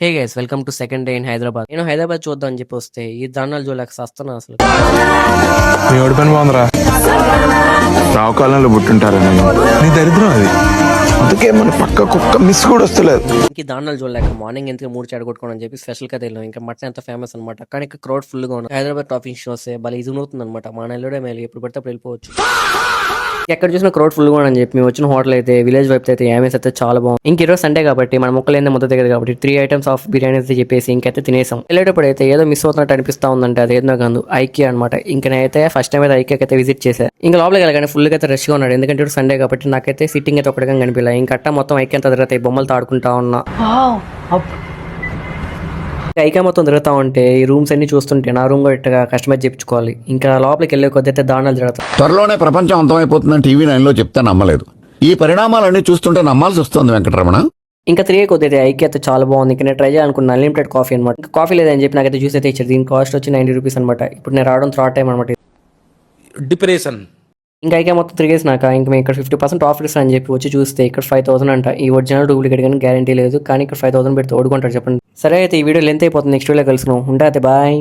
Hey guys welcome to second day in Hyderabad. నేను హైదరాబాద్ చూద్దాం అని చెప్పి వస్తే ఈ దారుణాలు చూడలేక సస్తున్నా అసలు. నీ ఓడి పని బాగుందిరా. రావు కాలంలో పుట్టుంటారని నీ దరిద్రం అది. అందుకే మన పక్క కుక్క మిస్ కూడా వస్తలేదు. ఇంక దారుణాలు చూడలేక మార్నింగ్ ఎందుకు మూడు చెడగొట్టుకోవడం అని చెప్పి స్పెషల్ గా తెలియదు. ఇంకా మటన్ ఎంత ఫేమస్ అనమాట. కానీ ఇక్కడ క్రౌడ్ ఫుల్ గా ఉంది. హైదరాబాద్ టాపింగ్ షోస్ భలే ఈజీ అవుతుంది అనమాట. మా నెల్లూడే మేలు, ఎప్పుడు పడితే అప్పుడు వెళ్ళిపోవచ్చు. ఎక్కడ చూసిన క్రౌడ్ ఫుల్ గా అని చెప్పి మేము వచ్చిన హోటల్ అయితే విలేజ్ వైపు అయితే ఏమేస్ అయితే చాలా బాగుంది. ఇంక ఈరోజు సండే కాబట్టి మన ముక్కలు ఏందో ముద్ద దగ్గర కాబట్టి 3 ఐటమ్స్ ఆఫ్ బిర్యానీ అయితే చెప్పేసి ఇంకైతే తినేసాం. వెళ్ళేటప్పుడు అయితే ఏదో మిస్ అవుతున్నట్టు అనిపిస్తా ఉందంటే అది ఏదో కాదు ఐకే అనమాట. ఇంక నేనైతే ఫస్ట్ టైం అయితే ఐకేకి అయితే విజిట్ చేశాను. ఇంకా లోపలికి వెళ్ళగానే ఫుల్ గా అయితే రష్ గా ఉన్నాడు. ఎందుకంటే ఇప్పుడు సండే కాబట్టి నాకైతే సిట్టింగ్ అయితే ఒకటిగా కనిపించలే. ఇంకట్ట మొత్తం ఐకే అంతా తిరుగుతాయి, బొమ్మలతో ఆడుకుంటా ఉన్నా. ఐకా మొత్తం తిరుగుతా ఉంటే ఈ రూమ్స్ అన్ని చూస్తుంటే నా రూమ్ కూడా కస్టమైజ్ చేయించుకోవాలి. ఇంకా లోపలికి వెళ్ళే కొద్ది అయితే దారుణాలు జరుగుతాయి. త్వరలోనే ప్రపంచం అంతమైపోతుందని టీవీ 9లో చెప్తే నమ్మలేదు. ఈ పరిణామాలన్నీ చూస్తుంటే నమ్మాల్సి వస్తుంది వెంకటరమణ. ఇంకా 3 కొద్ది ఐకే అయితే చాలా బాగుంది. ఇంకా నేను ట్రై చేయాలనుకున్నాను అన్లిమిటెడ్ కాఫీ అనమాట. ఇంకా కాఫీ లేదని చెప్పి నాకైతే జ్యూస్ అయితే ఇచ్చారు. దీని కాస్ట్ వచ్చి 90 రూపీస్ అనమాట. ఇప్పుడు నేను రావడం 3rd టైం అనమాట. డిప్రెషన్. ఇంకా ఐకే మొత్తం తిరిగేసినాక ఇంకా మేము ఇక్కడ 50% ఆఫర్ ఇస్తాను అని చెప్పి వచ్చి చూస్తే ఇక్కడ 5000 అంట. ఈ ఒరిజినల్ డూప్లికేట్ కానీ గ్యారంటీ లేదు. కానీ ఇక్కడ 5000 పెడితే ఓడుకుంటారు చెప్పండి. సరే అయితే ఈ వీడియో లెంత్ అయిపోతుంది. నెక్స్ట్ వీడియో కలుసుకున్నాం. ఉంటా అయితే బాయ్.